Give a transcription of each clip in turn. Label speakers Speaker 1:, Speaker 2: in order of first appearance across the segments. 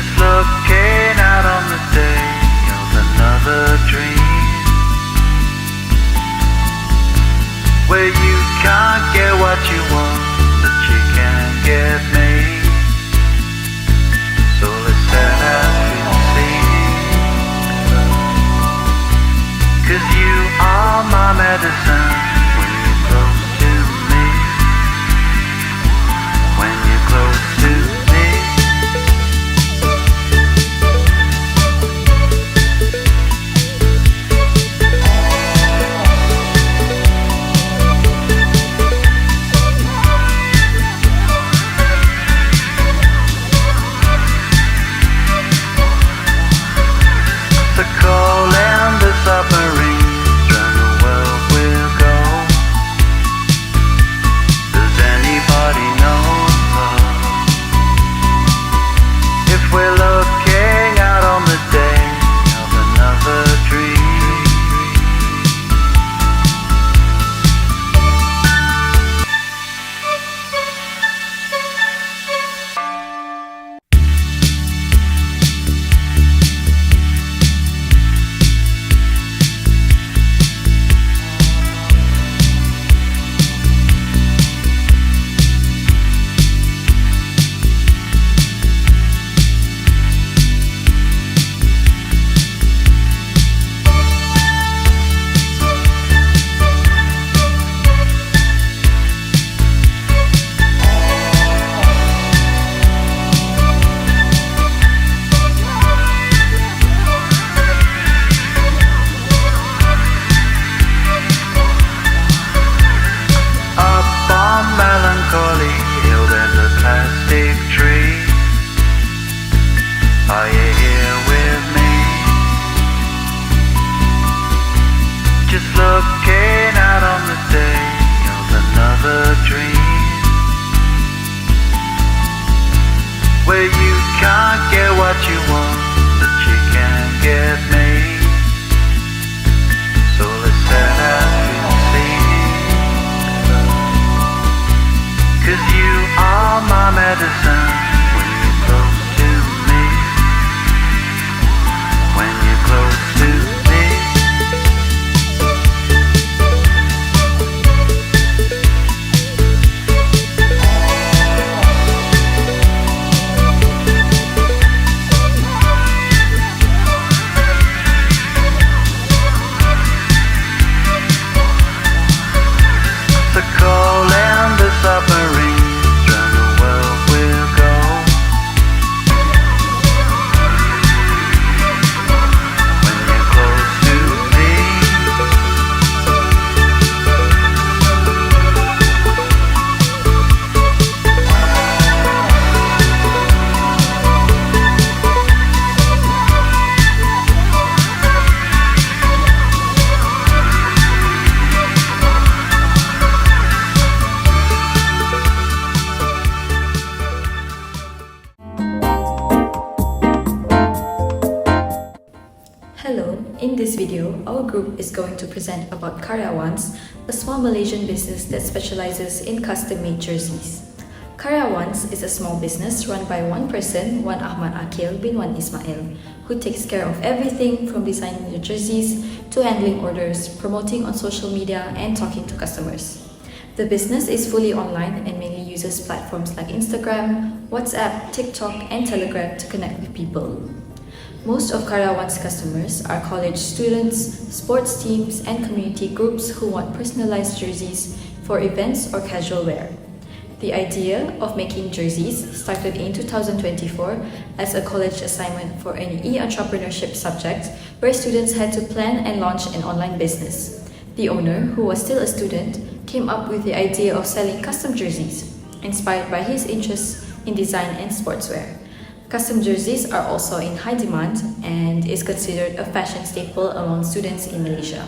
Speaker 1: Just looking out on the day of another dream, where you can't get what you want, but you can get me. So let's set out to see, 'cause you are my medicine when you're close to me. When you're close to me. Are you here with me? Just looking out on the day of another dream, where you can't get what you want, but you can get me. So let's set out to see, 'cause you are my medicine when you're close to me. When you're close to me. The coal and the submarines round the world we'll go. When you're close to me.
Speaker 2: Hello, in this video, our group is going to present about Karyawanz, a small Malaysian business that specializes in custom-made jerseys. Karyawanz is a small business run by one person, Wan Ahmad Akil bin Wan Ismail, who takes care of everything from designing the jerseys to handling orders, promoting on social media, and talking to customers. The business is fully online and mainly uses platforms like Instagram, WhatsApp, TikTok, and Telegram to connect with people. Most of Karyawanz customers are college students, sports teams, and community groups who want personalized jerseys for events or casual wear. The idea of making jerseys started in 2024 as a college assignment for an e-entrepreneurship subject where students had to plan and launch an online business. The owner, who was still a student, came up with the idea of selling custom jerseys, inspired by his interests in design and sportswear. Custom jerseys are also in high demand and is considered a fashion staple among students in Malaysia.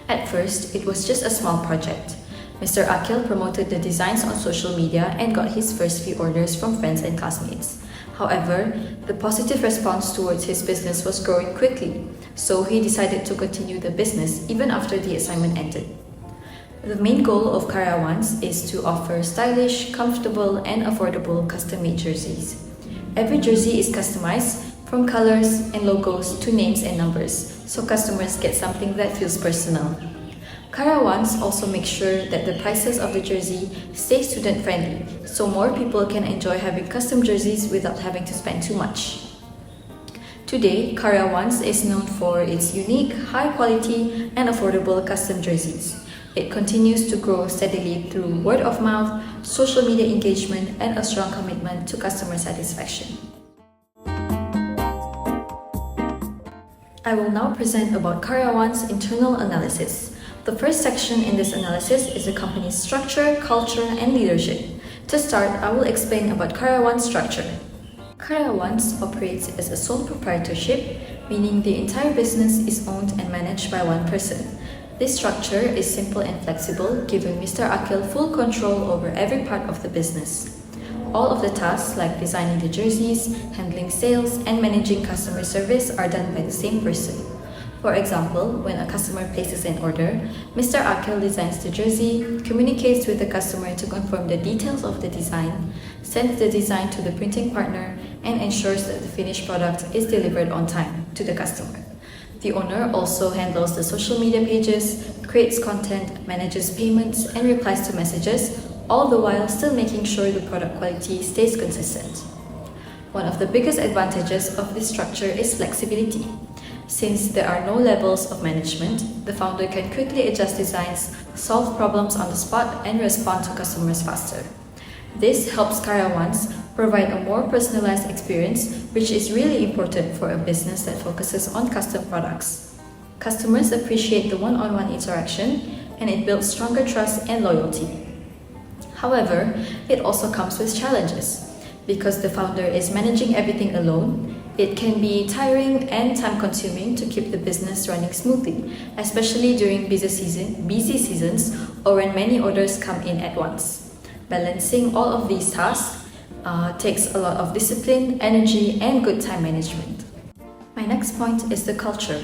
Speaker 2: At first, it was just a small project. Mr. Akil promoted the designs on social media and got his first few orders from friends and classmates. However, the positive response towards his business was growing quickly, so he decided to continue the business even after the assignment ended. The main goal of Karyawanz is to offer stylish, comfortable, and affordable custom-made jerseys. Every jersey is customized, from colors and logos to names and numbers, so customers get something that feels personal. Karyawanz also makes sure that the prices of the jersey stay student-friendly, so more people can enjoy having custom jerseys without having to spend too much. Today, Karyawanz is known for its unique, high-quality, and affordable custom jerseys. It continues to grow steadily through word of mouth, social media engagement, and a strong commitment to customer satisfaction. I will now present about Karyawanz's internal analysis. The first section in this analysis is the company's structure, culture, and leadership. To start, I will explain about Karyawanz's structure. Karyawanz operates as a sole proprietorship, meaning the entire business is owned and managed by one person. This structure is simple and flexible, giving Mr. Akil full control over every part of the business. All of the tasks like designing the jerseys, handling sales, and managing customer service are done by the same person. For example, when a customer places an order, Mr. Akil designs the jersey, communicates with the customer to confirm the details of the design, sends the design to the printing partner, and ensures that the finished product is delivered on time to the customer. The owner also handles the social media pages, creates content, manages payments, and replies to messages, all the while still making sure the product quality stays consistent. One of the biggest advantages of this structure is flexibility. Since there are no levels of management, the founder can quickly adjust designs, solve problems on the spot, and respond to customers faster. This helps Karyawanz provide a more personalized experience, which is really important for a business that focuses on custom products. Customers appreciate the one-on-one interaction, and it builds stronger trust and loyalty. However, it also comes with challenges. Because the founder is managing everything alone, it can be tiring and time-consuming to keep the business running smoothly, especially during busy seasons or when many orders come in at once. Balancing all of these tasks takes a lot of discipline, energy, and good time management. My next point is the culture.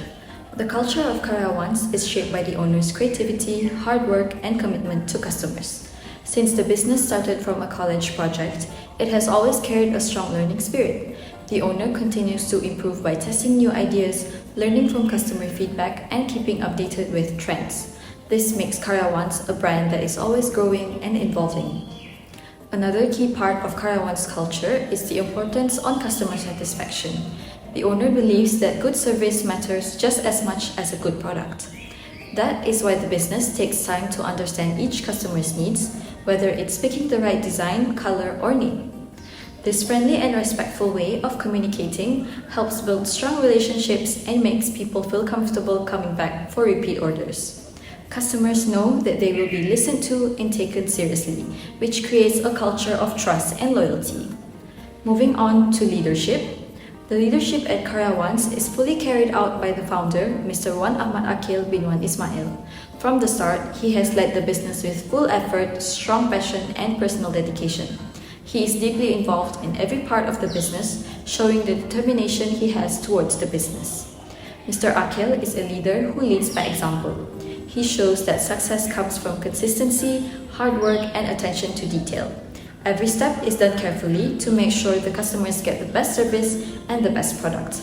Speaker 2: The culture of Karyawanz is shaped by the owner's creativity, hard work, and commitment to customers. Since the business started from a college project, it has always carried a strong learning spirit. The owner continues to improve by testing new ideas, learning from customer feedback, and keeping updated with trends. This makes Karyawanz a brand that is always growing and evolving. Another key part of Karyawanz's culture is the importance on customer satisfaction. The owner believes that good service matters just as much as a good product. That is why the business takes time to understand each customer's needs, whether it's picking the right design, color, or name. This friendly and respectful way of communicating helps build strong relationships and makes people feel comfortable coming back for repeat orders. Customers know that they will be listened to and taken seriously, which creates a culture of trust and loyalty. Moving on to leadership. The leadership at Karyawanz is fully carried out by the founder, Mr. Wan Ahmad Akil bin Wan Ismail. From the start, he has led the business with full effort, strong passion, and personal dedication. He is deeply involved in every part of the business, showing the determination he has towards the business. Mr. Akil is a leader who leads by example. He shows that success comes from consistency, hard work, and attention to detail. Every step is done carefully to make sure the customers get the best service and the best product.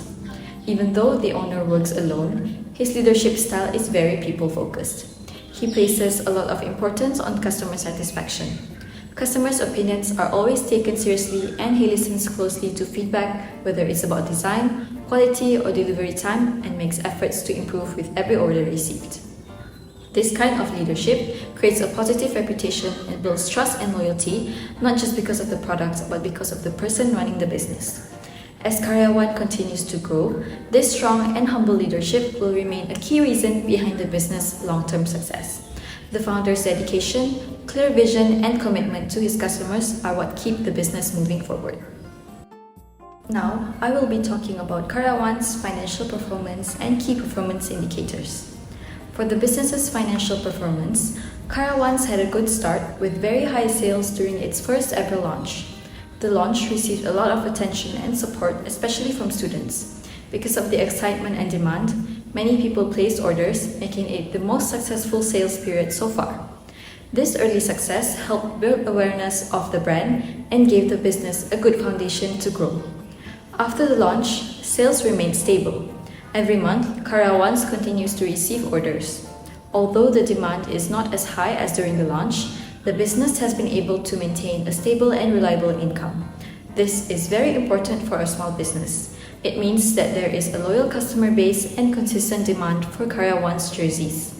Speaker 2: Even though the owner works alone, his leadership style is very people-focused. He places a lot of importance on customer satisfaction. Customers' opinions are always taken seriously, and he listens closely to feedback, whether it's about design, quality, or delivery time, and makes efforts to improve with every order received. This kind of leadership creates a positive reputation and builds trust and loyalty, not just because of the product, but because of the person running the business. As Karyawanz continues to grow, this strong and humble leadership will remain a key reason behind the business' long-term success. The founder's dedication, clear vision, and commitment to his customers are what keep the business moving forward. Now, I will be talking about Karyawanz's financial performance and key performance indicators. For the business's financial performance, Karyawanz had a good start with very high sales during its first ever launch. The launch received a lot of attention and support, especially from students. Because of the excitement and demand, many people placed orders, making it the most successful sales period so far. This early success helped build awareness of the brand and gave the business a good foundation to grow. After the launch, sales remained stable. Every month, Karyawanz continues to receive orders. Although the demand is not as high as during the launch, the business has been able to maintain a stable and reliable income. This is very important for a small business. It means that there is a loyal customer base and consistent demand for Karyawanz jerseys.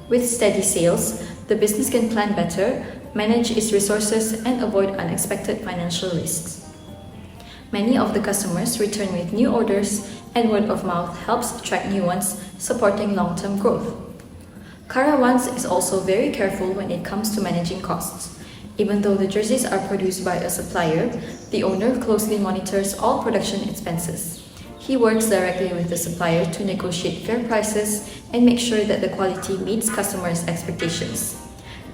Speaker 2: With steady sales, the business can plan better, manage its resources, and avoid unexpected financial risks. Many of the customers return with new orders, and word of mouth helps attract new ones, supporting long-term growth. Karyawanz is also very careful when it comes to managing costs. Even though the jerseys are produced by a supplier, the owner closely monitors all production expenses. He works directly with the supplier to negotiate fair prices and make sure that the quality meets customers' expectations.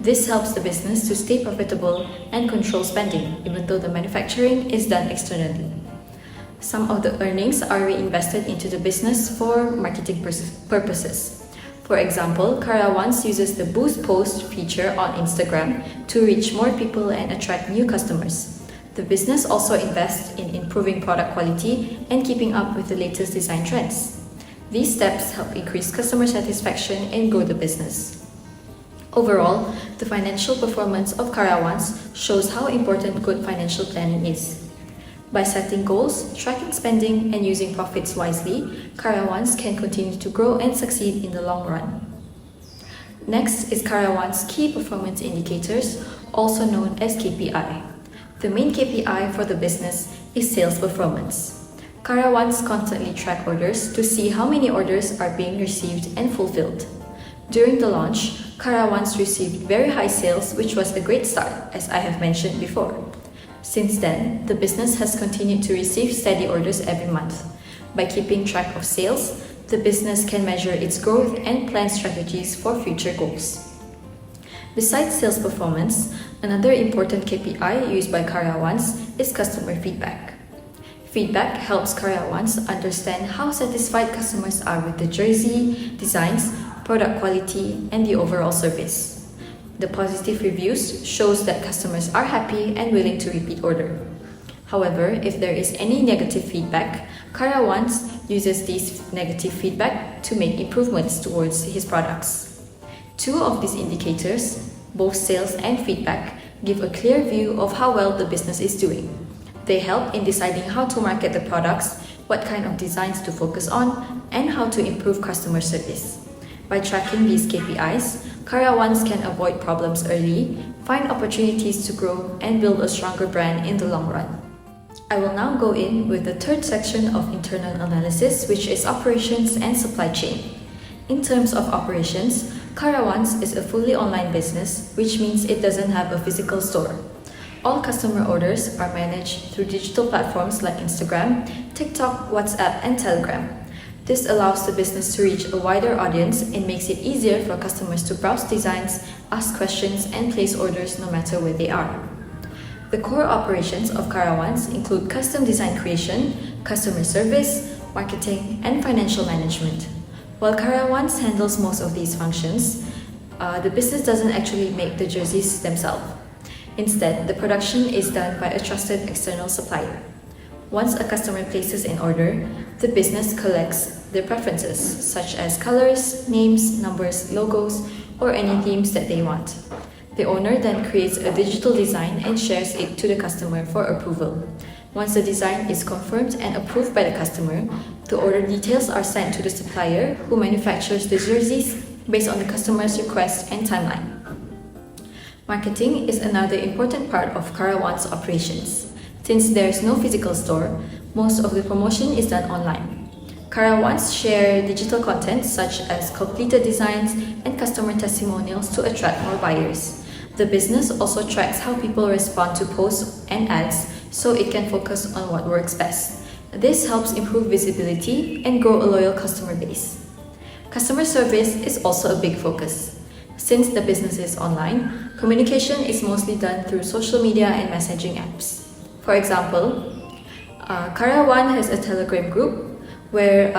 Speaker 2: This helps the business to stay profitable and control spending, even though the manufacturing is done externally. Some of the earnings are reinvested into the business for marketing purposes. For example, Karyawanz uses the Boost Post feature on Instagram to reach more people and attract new customers. The business also invests in improving product quality and keeping up with the latest design trends. These steps help increase customer satisfaction and grow the business. Overall, the financial performance of Karyawanz shows how important good financial planning is. By setting goals, tracking spending, and using profits wisely, Karyawanz can continue to grow and succeed in the long run. Next is Karyawanz Key Performance Indicators, also known as KPI. The main KPI for the business is sales performance. Karyawanz constantly track orders to see how many orders are being received and fulfilled. During the launch, Karyawanz received very high sales, which was a great start, as I have mentioned before. Since then, the business has continued to receive steady orders every month. By keeping track of sales, the business can measure its growth and plan strategies for future goals. Besides sales performance, another important KPI used by Karyawanz is customer feedback. Feedback helps Karyawanz understand how satisfied customers are with the jersey, designs, product quality, and the overall service. The positive reviews shows that customers are happy and willing to repeat order. However, if there is any negative feedback, Karyawanz uses this negative feedback to make improvements towards his products. Two of these indicators, both sales and feedback, give a clear view of how well the business is doing. They help in deciding how to market the products, what kind of designs to focus on, and how to improve customer service. By tracking these KPIs, Karyawanz can avoid problems early, find opportunities to grow, and build a stronger brand in the long run. I will now go in with the third section of internal analysis, which is operations and supply chain. In terms of operations, Karyawanz is a fully online business, which means it doesn't have a physical store. All customer orders are managed through digital platforms like Instagram, TikTok, WhatsApp, and Telegram. This allows the business to reach a wider audience and makes it easier for customers to browse designs, ask questions, and place orders no matter where they are. The core operations of Karyawanz include custom design creation, customer service, marketing, and financial management. While Karyawanz handles most of these functions, the business doesn't actually make the jerseys themselves. Instead, the production is done by a trusted external supplier. Once a customer places an order, the business collects their preferences, such as colors, names, numbers, logos, or any themes that they want. The owner then creates a digital design and shares it to the customer for approval. Once the design is confirmed and approved by the customer, the order details are sent to the supplier who manufactures the jerseys based on the customer's request and timeline. Marketing is another important part of Karyawanz operations. Since there is no physical store, most of the promotion is done online. Karyawanz share digital content such as completed designs and customer testimonials to attract more buyers. The business also tracks how people respond to posts and ads so it can focus on what works best. This helps improve visibility and grow a loyal customer base. Customer service is also a big focus. Since the business is online, communication is mostly done through social media and messaging apps. For example, Karyawanz has a Telegram group where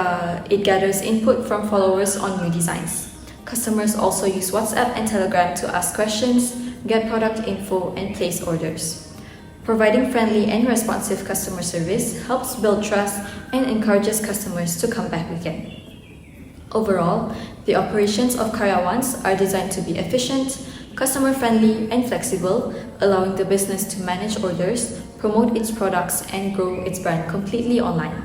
Speaker 2: it gathers input from followers on new designs. Customers also use WhatsApp and Telegram to ask questions, get product info, and place orders. Providing friendly and responsive customer service helps build trust and encourages customers to come back again. Overall, the operations of Karyawanz are designed to be efficient, customer-friendly, and flexible, allowing the business to manage orders, promote its products, and grow its brand completely online.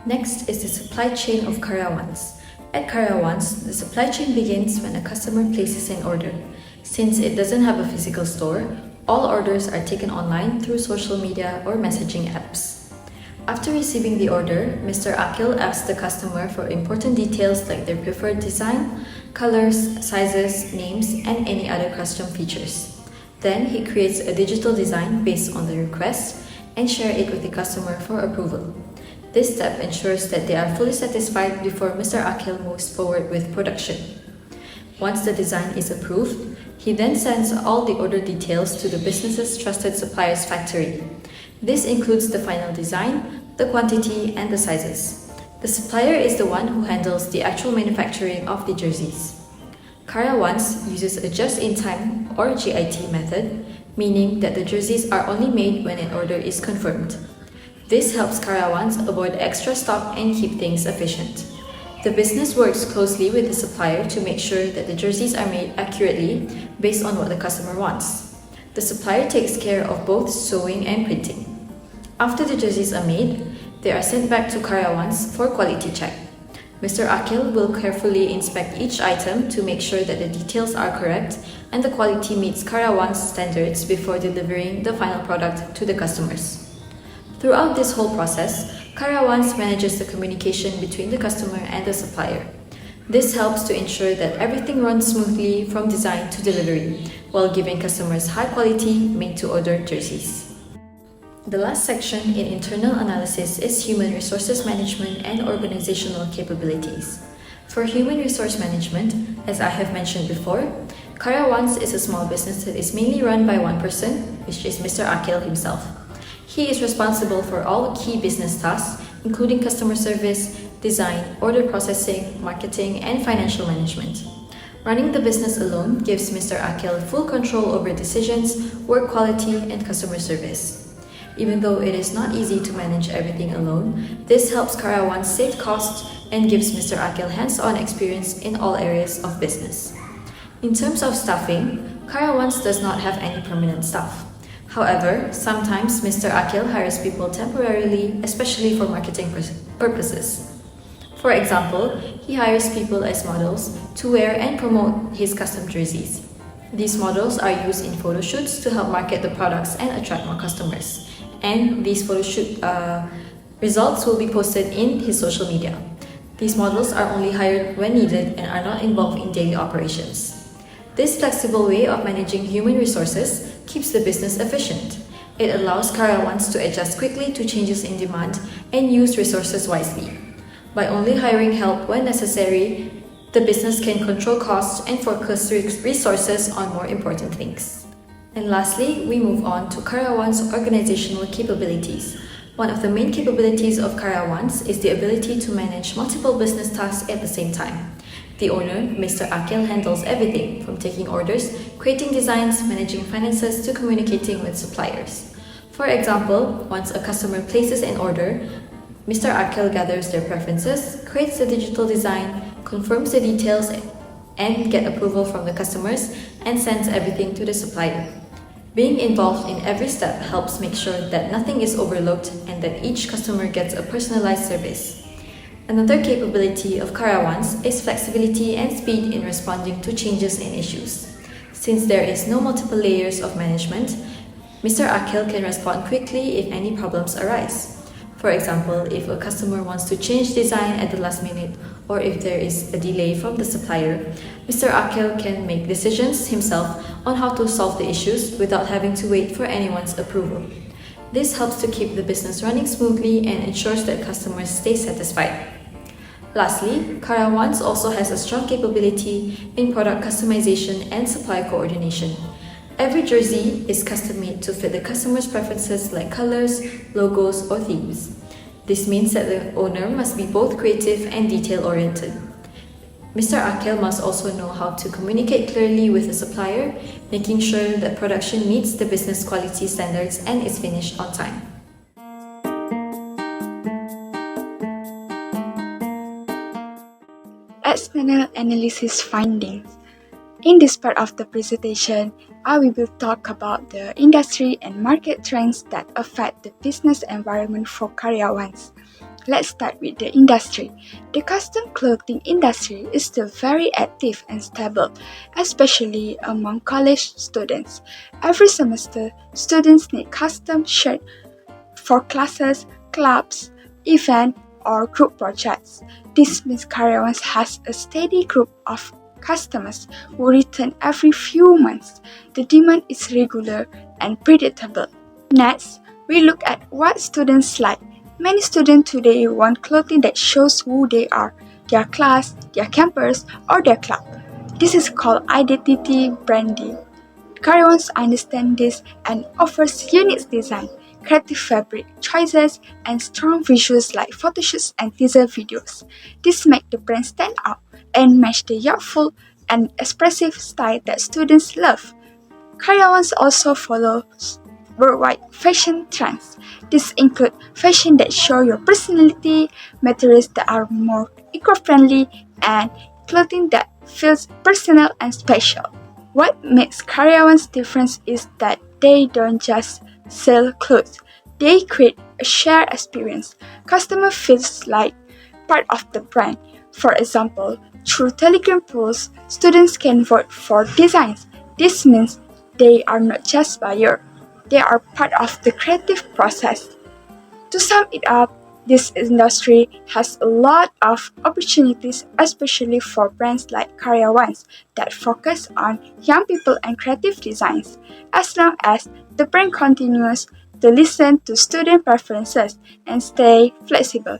Speaker 2: Next is the supply chain of Karyawanz. At Karyawanz, the supply chain begins when a customer places an order. Since it doesn't have a physical store, all orders are taken online through social media or messaging apps. After receiving the order, Mr. Akil asks the customer for important details like their preferred design, colors, sizes, names, and any other custom features. Then he creates a digital design based on the request and share it with the customer for approval. This step ensures that they are fully satisfied before Mr. Akil moves forward with production. Once the design is approved, he then sends all the order details to the business's trusted supplier's factory. This includes the final design, the quantity, and the sizes. The supplier is the one who handles the actual manufacturing of the jerseys. Karyawanz uses a just-in-time or JIT method, meaning that the jerseys are only made when an order is confirmed. This helps Karyawanz avoid extra stock and keep things efficient. The business works closely with the supplier to make sure that the jerseys are made accurately based on what the customer wants. The supplier takes care of both sewing and printing. After the jerseys are made, they are sent back to Karyawanz for quality check. Mr. Akil will carefully inspect each item to make sure that the details are correct and the quality meets Karyawanz standards before delivering the final product to the customers. Throughout this whole process, Karyawanz manages the communication between the customer and the supplier. This helps to ensure that everything runs smoothly from design to delivery, while giving customers high-quality, made-to-order jerseys. The last section in internal analysis is human resources management and organizational capabilities. For human resource management, as I have mentioned before, Karyawanz is a small business that is mainly run by one person, which is Mr. Akil himself. He is responsible for all key business tasks, including customer service, design, order processing, marketing, and financial management. Running the business alone gives Mr. Akil full control over decisions, work quality, and customer service. Even though it is not easy to manage everything alone, this helps Karyawanz save costs and gives Mr. Akil hands-on experience in all areas of business. In terms of staffing, Karyawanz does not have any permanent staff. However, sometimes Mr. Akil hires people temporarily, especially for marketing purposes. For example, he hires people as models to wear and promote his custom jerseys. These models are used in photo shoots to help market the products and attract more customers. And these photo shoot results will be posted in his social media. These models are only hired when needed and are not involved in daily operations. This flexible way of managing human resources keeps the business efficient. It allows Karyawanz to adjust quickly to changes in demand and use resources wisely. By only hiring help when necessary, the business can control costs and focus resources on more important things. And lastly, we move on to Karyawanz organizational capabilities. One of the main capabilities of Karyawanz is the ability to manage multiple business tasks at the same time. The owner, Mr. Akil, handles everything from taking orders, creating designs, managing finances, to communicating with suppliers. For example, once a customer places an order, Mr. Akil gathers their preferences, creates the digital design, confirms the details, and gets approval from the customers, and sends everything to the supplier. Being involved in every step helps make sure that nothing is overlooked and that each customer gets a personalized service. Another capability of Karyawanz is flexibility and speed in responding to changes and issues. Since there is no multiple layers of management, Mr. Akil can respond quickly if any problems arise. For example, if a customer wants to change design at the last minute or if there is a delay from the supplier, Mr. Akil can make decisions himself on how to solve the issues without having to wait for anyone's approval. This helps to keep the business running smoothly and ensures that customers stay satisfied. Lastly, Karyawanz also has a strong capability in product customization and supply coordination. Every jersey is custom-made to fit the customer's preferences like colors, logos, or themes. This means that the owner must be both creative and detail-oriented. Mr. Akhil must also know how to communicate clearly with the supplier, making sure that production meets the business quality standards and is finished on time.
Speaker 3: External analysis findings. In this part of the presentation, I will talk about the industry and market trends that affect the business environment for Karyawanz. Let's start with the industry. The custom clothing industry is still very active and stable, especially among college students. Every semester, students need custom shirts for classes, clubs, events, or group projects. This means Karyawanz has a steady group of customers who return every few months. The demand is regular and predictable. Next, we look at what students like. Many students today want clothing that shows who they are, their class, their campus, or their club. This is called identity branding. Karyawanz understands this and offers unique design, creative fabric choices, and strong visuals like photoshoots and teaser videos. This makes the brand stand out and match the youthful and expressive style that students love. Karyawanz also follows worldwide fashion trends. These include fashion that show your personality, materials that are more eco-friendly, and clothing that feels personal and special. What makes Karyawanz different is that they don't just sell clothes. They create a shared experience. Customer feels like part of the brand. For example, through Telegram polls, students can vote for designs. This means they are not just buyers. They are part of the creative process. To sum it up, this industry has a lot of opportunities, especially for brands like Karyawanz that focus on young people and creative designs. As long as the brand continues to listen to student preferences and stay flexible,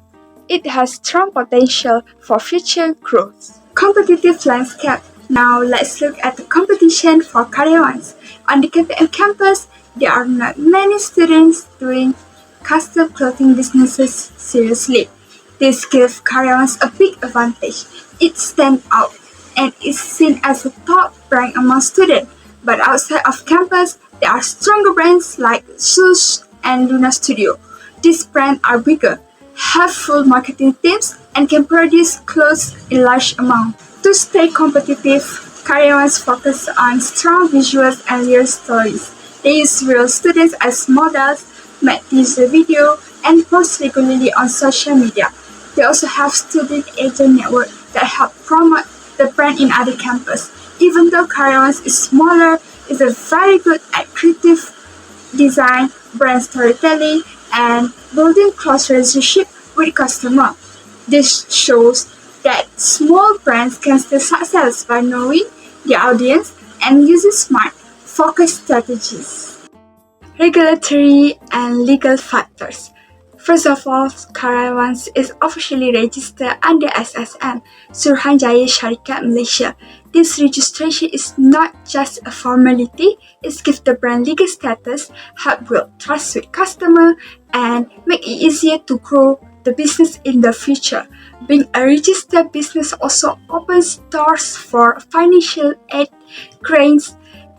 Speaker 3: it has strong potential for future growth. Competitive landscape. Now let's look at the competition for Karyawanz. On the KPM campus, there are not many students doing custom clothing businesses seriously. This gives Karyawanz a big advantage. It stands out and is seen as a top brand among students. But outside of campus, there are stronger brands like Shoes and Luna Studio. These brands are bigger, have full marketing teams, and can produce clothes in large amounts. To stay competitive, Karyawanz focuses on strong visuals and real stories. They use real students as models, make teaser video, and post regularly on social media. They also have student agent network that help promote the brand in other campuses. Even though Karyawanz is smaller, it's very good at creative design, brand storytelling, and building close relationship with customer. This shows that small brands can still success by knowing their audience and using smart, focused strategies. Regulatory and legal factors. First of all, Karyawanz is officially registered under SSM, Suruhanjaya Syarikat Malaysia. This registration is not just a formality, it gives the brand legal status, help build trust with customers, and make it easier to grow the business in the future. Being a registered business also opens doors for financial aid, grants,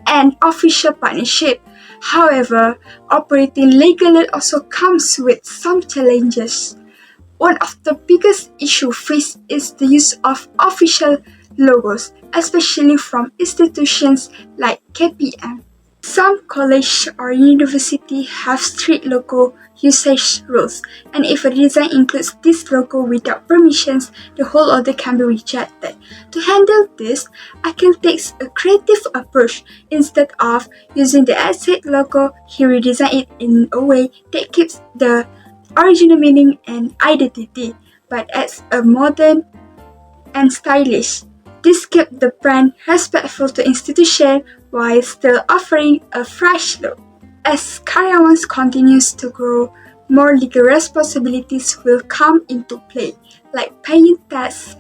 Speaker 3: and official partnership. However, operating legally also comes with some challenges. One of the biggest issues faced is the use of official logos, especially from institutions like KPM. Some colleges or universities have strict logo usage rules, and if a design includes this logo without permissions, the whole order can be rejected. To handle this, Akhil takes a creative approach. Instead of using the exact logo, he redesigned it in a way that keeps the original meaning and identity, but adds a modern and stylish. This keeps the brand respectful to institution while still offering a fresh look. As Karyawanz continues to grow, more legal responsibilities will come into play, like paying tax,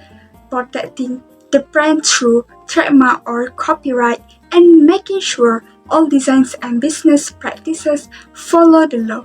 Speaker 3: protecting the brand through trademark or copyright, and making sure all designs and business practices follow the law.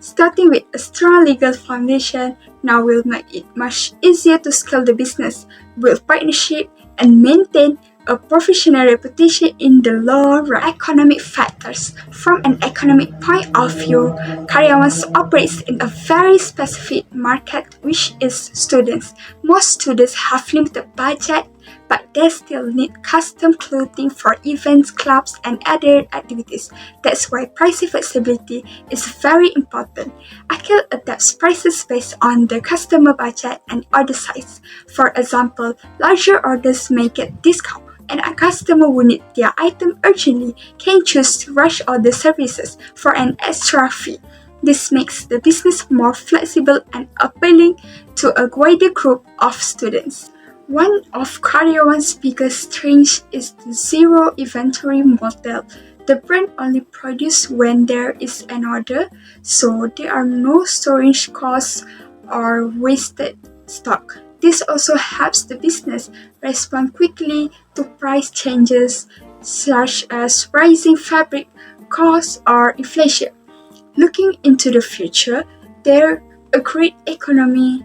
Speaker 3: Starting with a strong legal foundation now will make it much easier to scale the business, build partnership, and maintain a professional reputation in the long run. Economic factors. From an economic point of view, Karyawanz operates in a very specific market, which is students. Most students have limited budget, but they still need custom clothing for events, clubs, and other activities. That's why pricing flexibility is very important. Akil adapts prices based on the customer budget and order size. For example, larger orders may get discount, and a customer who needs their item urgently can choose to rush order services for an extra fee. This makes the business more flexible and appealing to a wider group of students. One of Karyawanz's biggest strengths is the zero inventory model. The brand only produces when there is an order, so there are no storage costs or wasted stock. This also helps the business respond quickly to price changes such as rising fabric costs or inflation. Looking into the future, there are great economic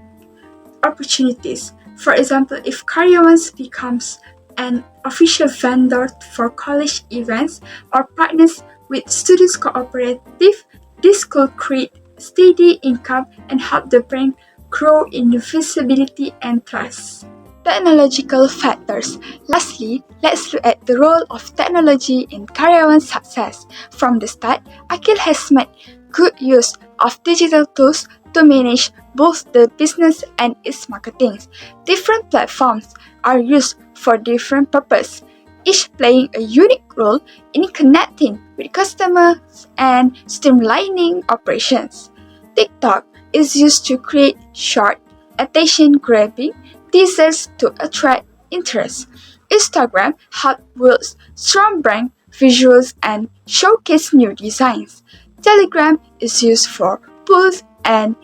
Speaker 3: opportunities. For example, if Karyawanz becomes an official vendor for college events or partners with students cooperative, this could create steady income and help the brand grow in visibility and trust. Technological factors. Lastly, let's look at the role of technology in Karyawanz's success. From the start, Akil has made good use of digital tools to manage both the business and its marketing. Different platforms are used for different purposes, each playing a unique role in connecting with customers and streamlining operations. TikTok is used to create short, attention-grabbing teasers to attract interest. Instagram helps build strong brand visuals and showcase new designs. Telegram is used for polls and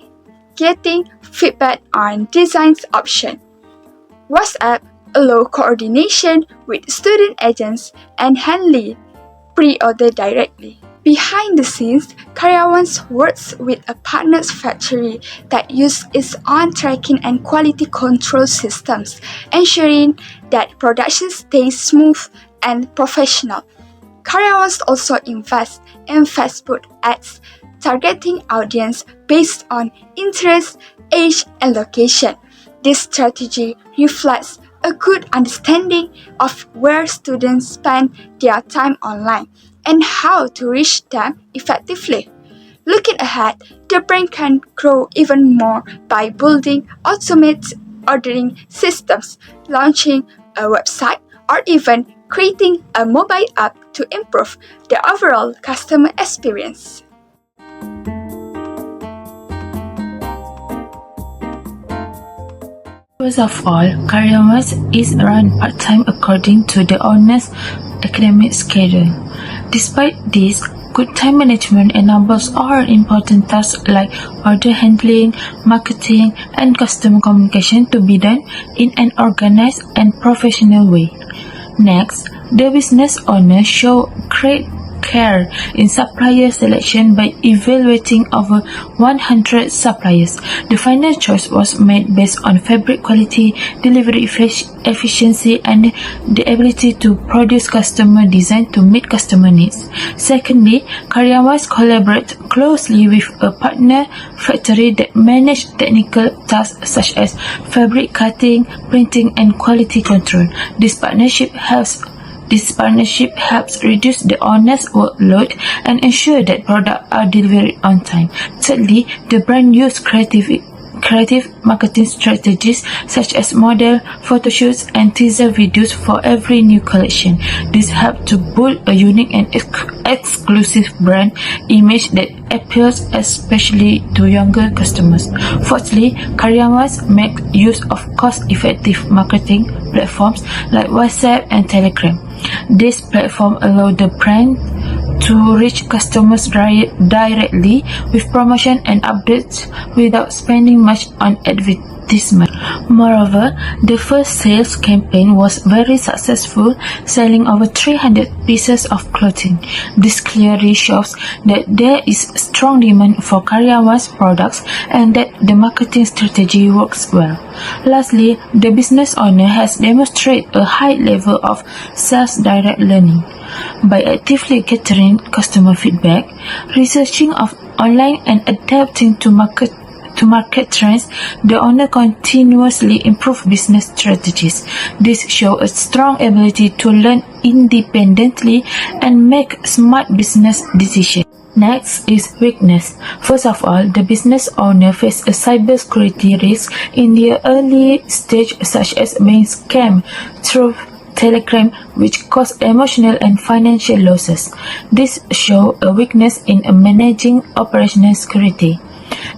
Speaker 3: getting feedback on design options. WhatsApp allows coordination with student agents and handling pre-order directly. Behind the scenes, Karyawanz works with a partner factory that uses its own tracking and quality control systems, ensuring that production stays smooth and professional. Karyawanz also invests in Facebook ads, targeting audience based on interest, age, and location. This strategy reflects a good understanding of where students spend their time online and how to reach them effectively. Looking ahead, the brand can grow even more by building automated ordering systems, launching a website, or even creating a mobile app to improve the overall customer experience.
Speaker 4: First of all, Karyawanz is run part-time according to the owner's academic schedule. Despite this, good time management enables all important tasks like order handling, marketing, and customer communication to be done in an organized and professional way. Next, the business owner show great care in supplier selection by evaluating over 100 suppliers. The final choice was made based on fabric quality, delivery efficiency, and the ability to produce customer design to meet customer needs. Secondly, Karyawanz collaborates closely with a partner factory that manage technical tasks such as fabric cutting, printing, and quality control. This partnership helps reduce the owner's workload and ensure that products are delivered on time. Thirdly, the brand uses creative marketing strategies such as model, photo shoots, and teaser videos for every new collection. This helps to build a unique and exclusive brand image that appeals especially to younger customers. Fourthly, Karyawanz makes use of cost-effective marketing platforms like WhatsApp and Telegram. This platform allows the brand to reach customers directly with promotion and updates without spending much on advertisement. Moreover, the first sales campaign was very successful, selling over 300 pieces of clothing. This clearly shows that there is strong demand for Karyawanz products and that the marketing strategy works well. Lastly, the business owner has demonstrated a high level of self-direct learning. By actively gathering customer feedback, researching online and adapting to market trends, the owner continuously improves business strategies. This shows a strong ability to learn independently and make smart business decisions. Next is weakness. First of all, the business owner faces a cybersecurity risk in the early stage, such as being scammed through Telegram, which cause emotional and financial losses. This shows a weakness in managing operational security.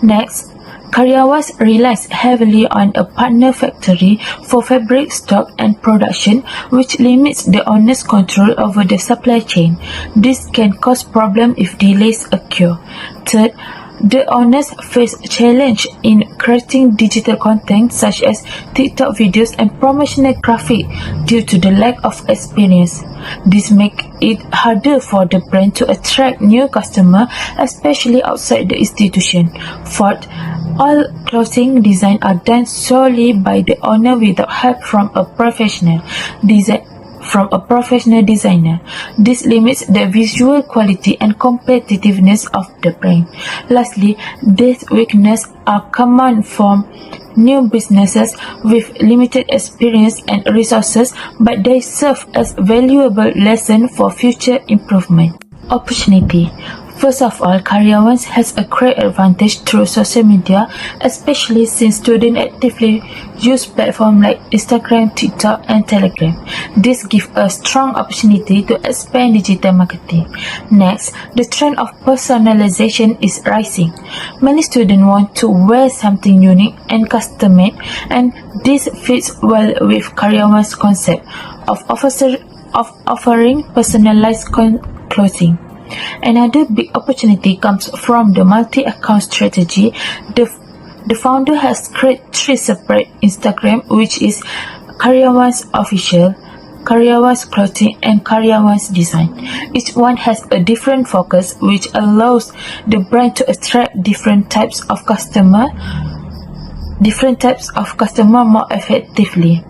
Speaker 4: Next, Karyawanz relies heavily on a partner factory for fabric stock and production, which limits the owner's control over the supply chain. This can cause problems if delays occur. Third, the owners face challenge in creating digital content such as TikTok videos and promotional graphic due to the lack of experience. This makes it harder for the brand to attract new customers, especially outside the institution. Fourth, all clothing designs are done solely by the owner without help from a professional designer. This limits the visual quality and competitiveness of the brand. Lastly, these weaknesses are common for new businesses with limited experience and resources, but they serve as valuable lessons for future improvement. Opportunity. First of all, Karyawanz has a great advantage through social media, especially since students actively use platforms like Instagram, TikTok, and Telegram. This gives a strong opportunity to expand digital marketing. Next, the trend of personalization is rising. Many students want to wear something unique and custom-made, and this fits well with Karyawanz's concept of offering personalized clothing. Another big opportunity comes from the multi-account strategy. The founder has created 3 separate Instagram, which is Karyawanz Official, Karyawanz Clothing, and Karyawanz Design. Each one has a different focus, which allows the brand to attract different types of customer more effectively.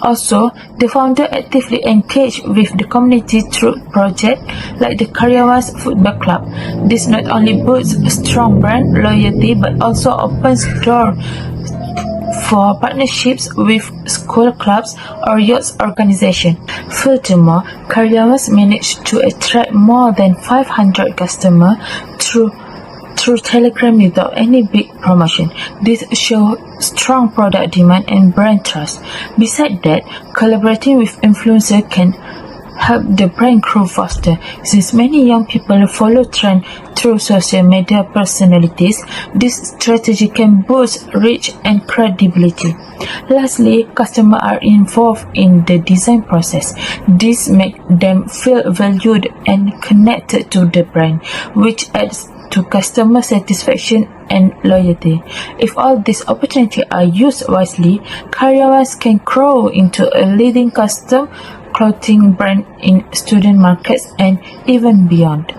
Speaker 4: Also, the founder actively engaged with the community through projects like the Karyawanz Football Club. This not only boosts strong brand loyalty but also opens doors for partnerships with school clubs or youth organizations. Furthermore, Karyawanz managed to attract more than 500 customers through Telegram without any big promotion. This shows strong product demand and brand trust. Besides that, collaborating with influencers can help the brand grow faster. Since many young people follow trends through social media personalities, this strategy can boost reach and credibility. Lastly, customers are involved in the design process. This makes them feel valued and connected to the brand, which adds to customer satisfaction and loyalty. If all these opportunities are used wisely, Karyawanz can grow into a leading custom clothing brand in student markets and even beyond.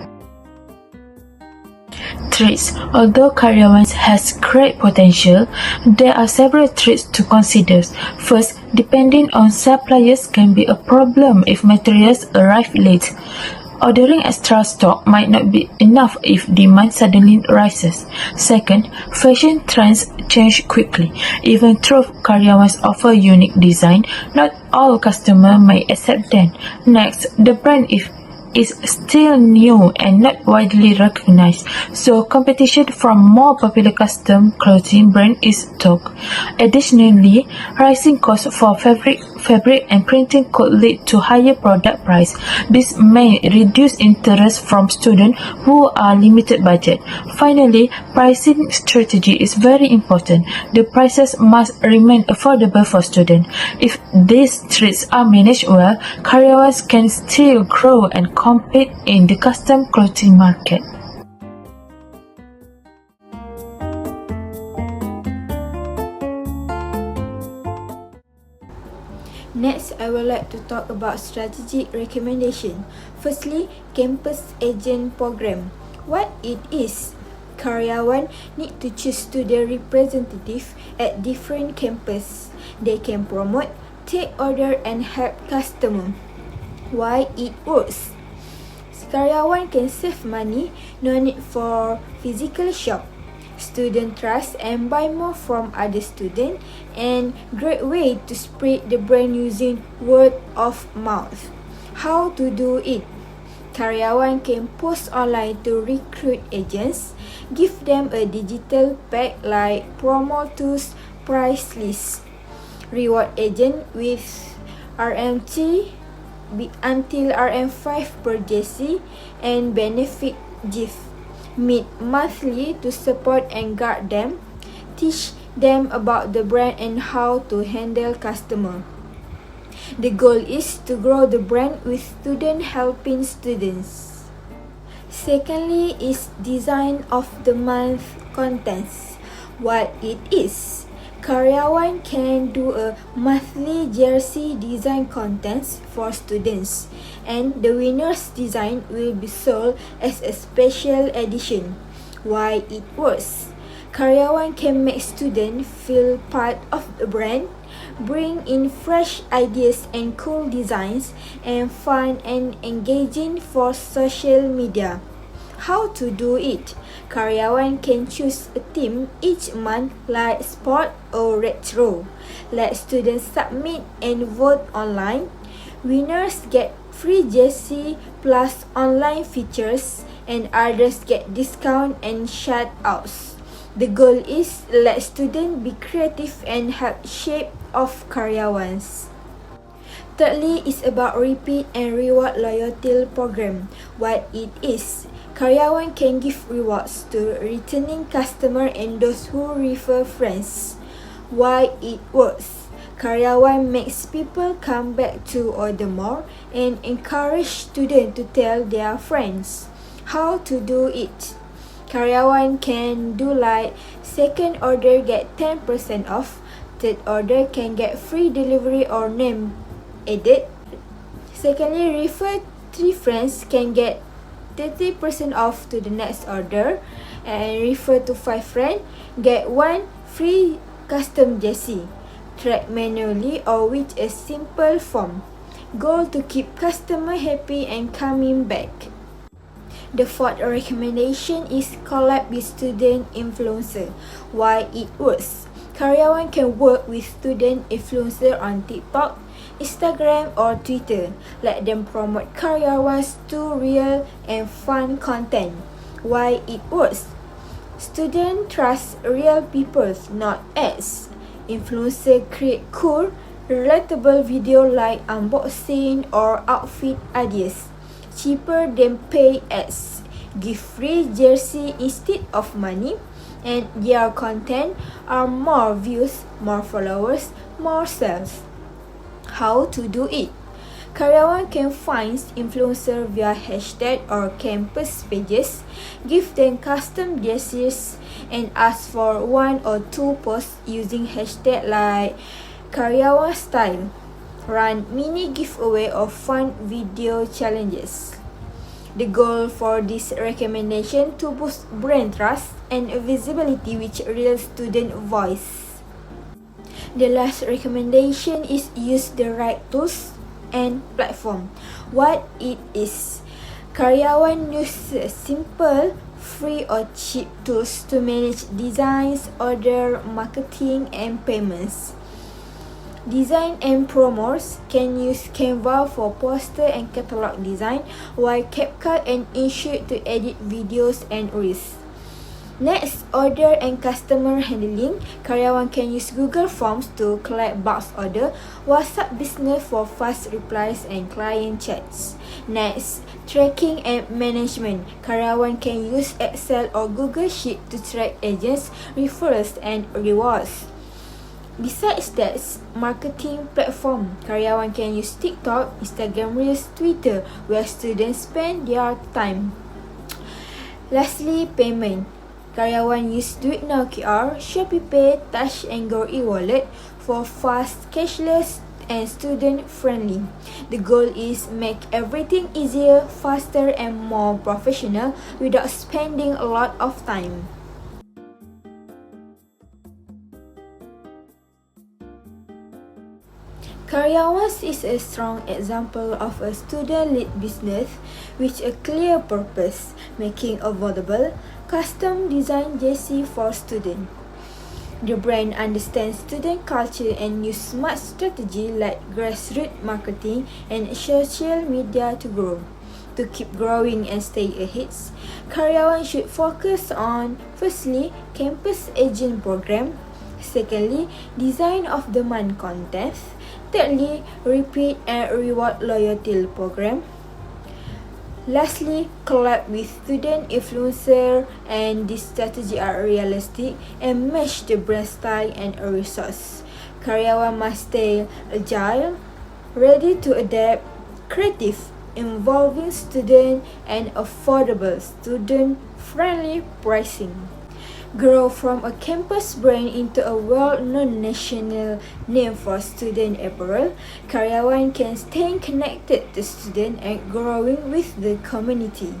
Speaker 4: Threats. Although Karyawanz has great potential, there are several threats to consider. First, depending on suppliers can be a problem if materials arrive late. Ordering extra stock might not be enough if demand suddenly rises. Second, fashion trends change quickly. Even though Karyawanz offer unique design, not all customers may accept them. Next, the brand is still new and not widely recognized, so competition from more popular custom clothing brands is tough. Additionally, rising costs for fabric and printing could lead to higher product price. This may reduce interest from students who are limited budget. Finally, pricing strategy is very important. The prices must remain affordable for students. If these threats are managed well, Karyawanz can still grow and compete in the custom clothing market.
Speaker 5: would like to talk about strategic recommendation. Firstly, campus agent program. What it is? Karyawan need to choose student representative at different campus. They can promote, take order and help customer. Why it works? Karyawan can save money, no need for physical shop. Student trust and buy more from other student, and great way to spread the brand using word of mouth. How to do it? Karyawan can post online to recruit agents, give them a digital pack like promo tools, price list, reward agent with RMT until RM5 per JC, and benefit gift. Meet monthly to support and guard them, teach them about the brand and how to handle customer. The goal is to grow the brand with student helping students. Secondly is design of the month contents. What it is? Karyawan can do a monthly jersey design contest for students, and the winner's design will be sold as a special edition. Why it works? Karyawan can make students feel part of the brand, bring in fresh ideas and cool designs, and fun and engaging for social media. How to do it? Karyawan can choose a theme each month like sport or retro. Let students submit and vote online. Winners get free jersey plus online features, and others get discount and shout-outs. The goal is let students be creative and help shape of Karyawanz. Thirdly is about repeat and reward loyalty program. What it is? Karyawan can give rewards to returning customer and those who refer friends. Why it works? Karyawan makes people come back to order more and encourage students to tell their friends. How to do it? Karyawan can do like second order get 10% off, third order can get free delivery or name added. Secondly, refer 3 friends can get 30% off to the next order, and refer to 5 friends get 1 free custom jersey. Track manually or with a simple form. Goal to keep customer happy and coming back. The fourth recommendation is collab with student influencer. Why it works? Karyawan can work with student influencer on TikTok, Instagram or Twitter. Let them promote Karyawanz to real and fun content. Why it works? Students trust real people, not ads. Influencer create cool, relatable video like unboxing or outfit ideas. Cheaper than pay ads. Give free jersey instead of money, and their content are more views, more followers, more sales. How to do it? Karyawan can find influencer via hashtag or campus pages, give them custom jerseys, and ask for 1 or 2 posts using hashtag like Karyawan style. Run mini giveaway or fun video challenges. The goal for this recommendation to boost brand trust and visibility with real student voice. The last recommendation is use the right tools and platform. What it is? Karyawan uses simple, free or cheap tools to manage designs, order, marketing and payments. Design and promos can use Canva for poster and catalog design, while CapCut and InShoot to edit videos and reels. Next, order and customer handling. Karyawan can use Google Forms to collect bulk order, WhatsApp Business for fast replies and client chats. Next, tracking and management. Karyawan can use Excel or Google Sheet to track agents, referrals and rewards. Besides that, marketing platform. Karyawan can use TikTok, Instagram Reels, Twitter, where students spend their time. Lastly, payment. Karyawan use Do It Now QR, Shopee Pay, Touch and Go e-wallet for fast cashless and student-friendly. The goal is make everything easier, faster, and more professional without spending a lot of time. Karyawanz is a strong example of a student-led business with a clear purpose, making available custom-designed jersey for students. The brand understands student culture and use smart strategy like grassroots marketing and social media to grow. To keep growing and stay ahead, Karyawanz should focus on, firstly, campus agent program, secondly, design of the month contest, thirdly, repeat and reward loyalty program, lastly, collab with student influencer, and this strategy are realistic and match the brand style and resource. Karyawanz must stay agile, ready to adapt, creative, involving student, and affordable student-friendly pricing. Grow from a campus brand into a well-known national name for student apparel, Karyawanz can stay connected to students and growing with the community.